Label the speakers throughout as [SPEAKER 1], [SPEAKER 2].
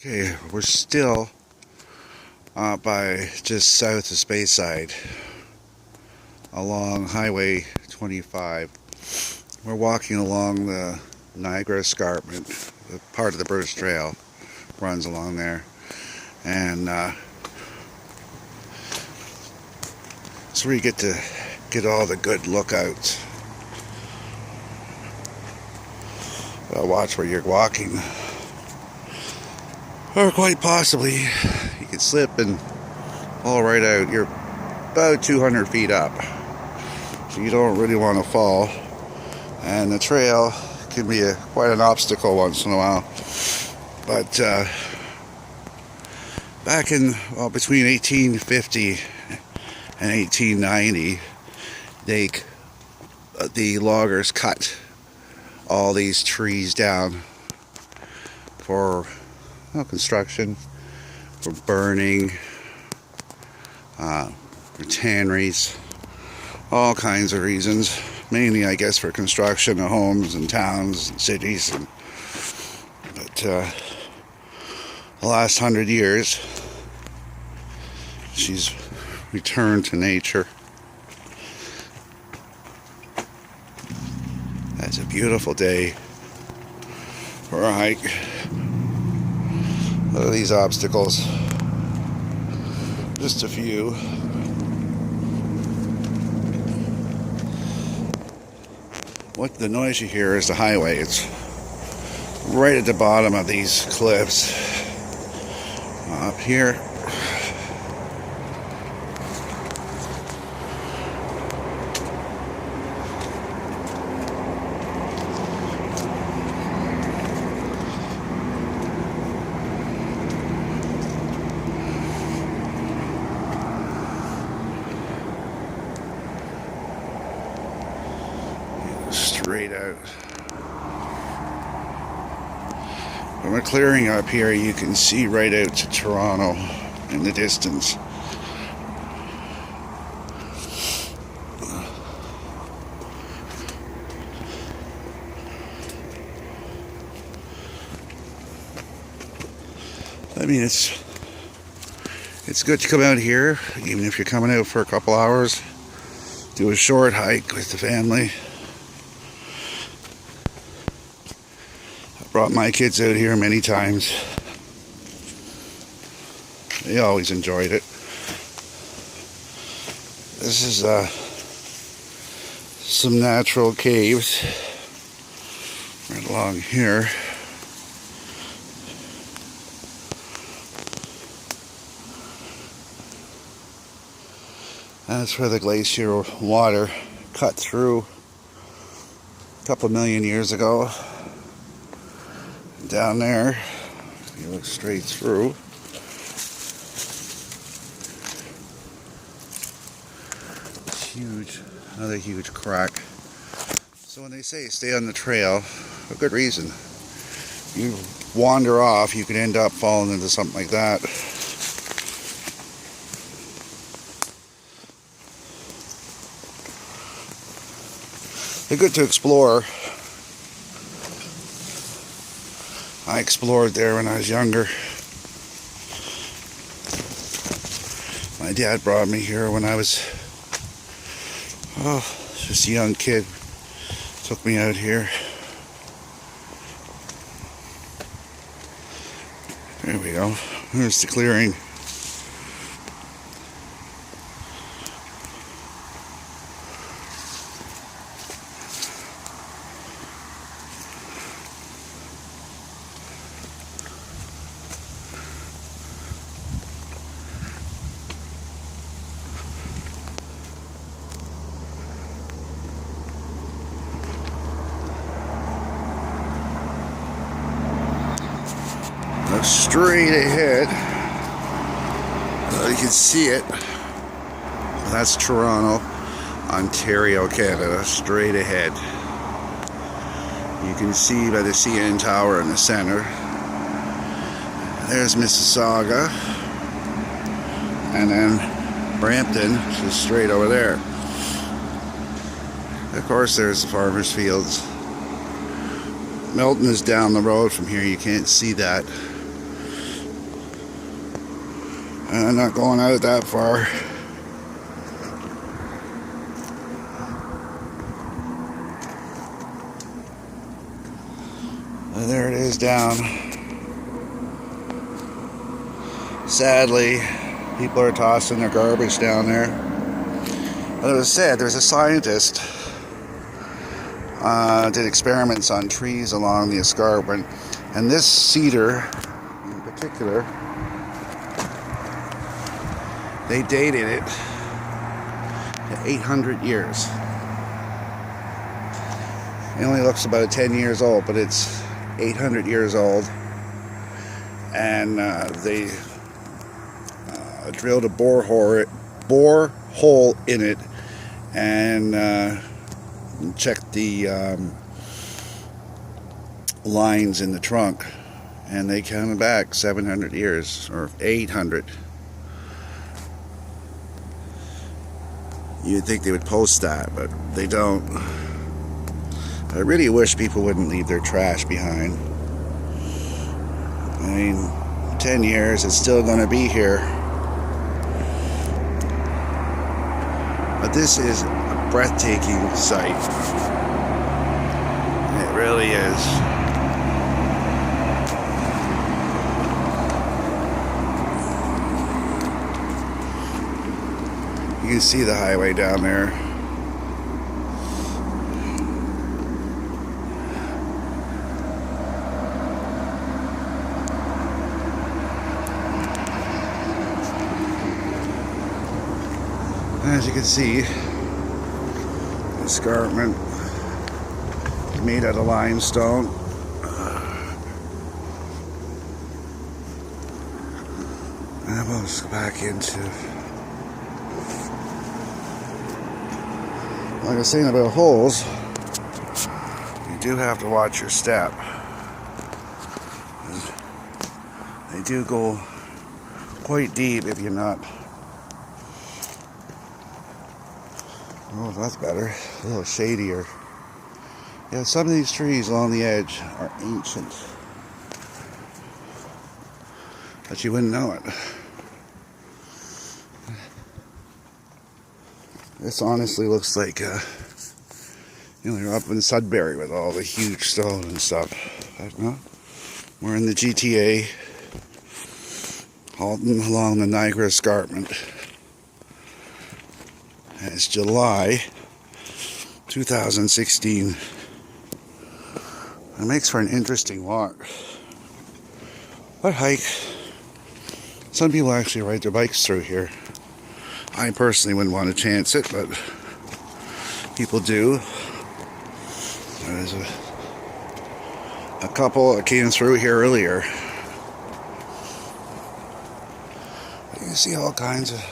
[SPEAKER 1] Okay, we're still by just south of Speyside along Highway 25. We're walking along the Niagara escarpment. The part of the British Trail runs along there, and it's where you get to get all the good lookouts. Watch where you're walking, or quite possibly you could slip and fall right out. You're about 200 feet up, so you don't really want to fall, and the trail can be quite an obstacle once in a while. But back in between 1850 and 1890, the loggers cut all these trees down for construction, for burning, for tanneries, all kinds of reasons. Mainly, I guess, for construction of homes and towns and cities. But the last 100 years, she's returned to nature. It's a beautiful day for a hike. Look at these obstacles. Just a few. What the noise you hear is the highway. It's right at the bottom of these cliffs. Up here. Straight out. From a clearing up here, you can see right out to Toronto in the distance. I mean, it's good to come out here, even if you're coming out for a couple hours. Do a short hike with the family. Brought my kids out here many times. They always enjoyed it. This is some natural caves right along here. That's where the glacier water cut through a couple million years ago. Down there, you look straight through. It's huge, another huge crack. So when they say stay on the trail, for good reason. You wander off, you could end up falling into something like that. They're good to explore. I explored there when I was younger. My dad brought me here when I was just a young kid. Took me out here. There we go. There's the clearing. Straight ahead, you can see it. That's Toronto, Ontario, Canada. Straight ahead. You can see by the CN Tower in the center. There's Mississauga, and then Brampton, just straight over there. Of course, there's the farmers' fields. Milton is down the road from here. You can't see that. And I'm not going out that far. And there it is down. Sadly, people are tossing their garbage down there. But it was said, there's a scientist did experiments on trees along the escarpment, and this cedar in particular, they dated it to 800 years. It only looks about 10 years old, but it's 800 years old. And they drilled a borehole in it and checked the lines in the trunk, and they counted back 700 years, or 800. You'd think they would post that, but they don't. I really wish people wouldn't leave their trash behind. I mean, 10 years, it's still going to be here. But this is a breathtaking sight. It really is. You can see the highway down there. As you can see, the escarpment is made out of limestone. And we'll just go back into, like I was saying about holes, you do have to watch your step. They do go quite deep if you're not. Oh, that's better. A little shadier. Yeah, some of these trees along the edge are ancient, but you wouldn't know it. This honestly looks like, you're up in Sudbury with all the huge stone and stuff. But no, we're in the GTA, halting along the Niagara escarpment. And it's July 2016. It makes for an interesting walk. What hike? Some people actually ride their bikes through here. I personally wouldn't want to chance it, but people do. There's a couple that came through here earlier. You can see all kinds of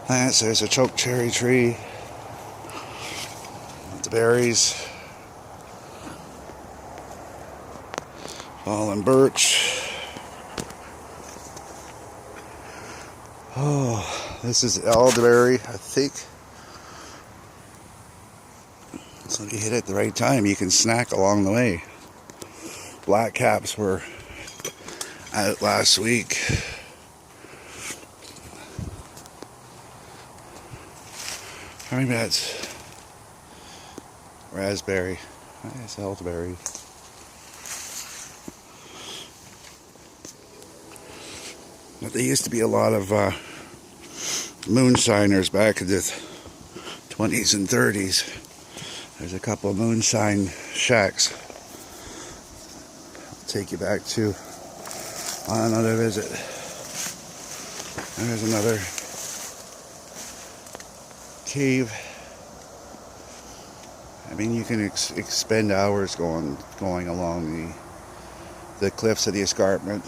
[SPEAKER 1] plants. There's a choke cherry tree with the berries. Fallen birch. Oh, this is elderberry, I think. So if you hit it at the right time, you can snack along the way. Black caps were out last week. Maybe that's raspberry. It's elderberry. But there used to be a lot of moonshiners back in the 20s and 30s. There's a couple of moonshine shacks. I'll take you back to on another visit. There's another cave. I mean, you can expend hours going along the cliffs of the escarpment,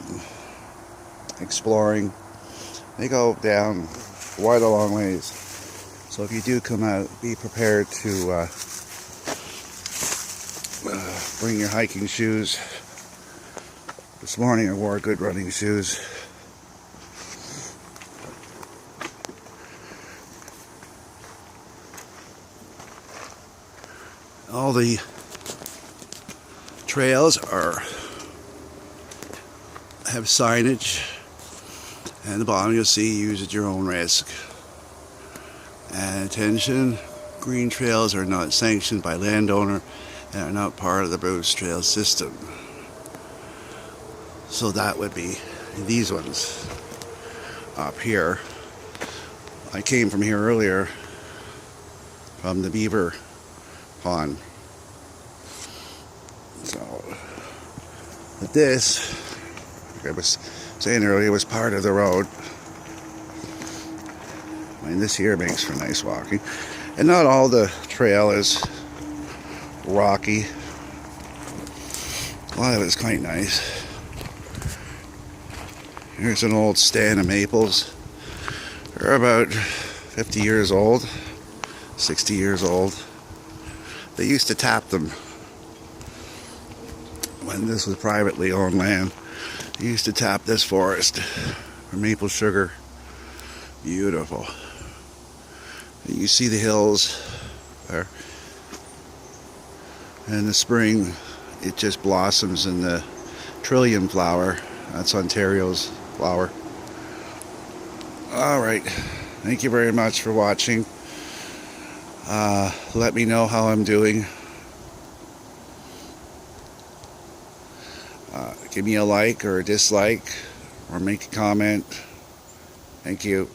[SPEAKER 1] exploring. They go down quite a long ways. So if you do come out, be prepared to bring your hiking shoes. This morning I wore good running shoes. All the trails have signage, And the bottom you'll see, use at your own risk. And attention, green trails are not sanctioned by landowner and are not part of the Bruce Trail system. So that would be these ones up here. I came from here earlier from the beaver pond. So, but this, like I was saying earlier, was part of the road. I mean, this here makes for nice walking. And not all the trail is rocky. A lot of it is quite nice. Here's an old stand of maples. They're about 50 years old, 60 years old. They used to tap them when this was privately owned land. They used to tap this forest for maple sugar. Beautiful. You see the hills there. In the spring, it just blossoms in the trillium flower. That's Ontario's flower. Alright, thank you very much for watching. Let me know how I'm doing. Give me a like or a dislike, or make a comment. Thank you.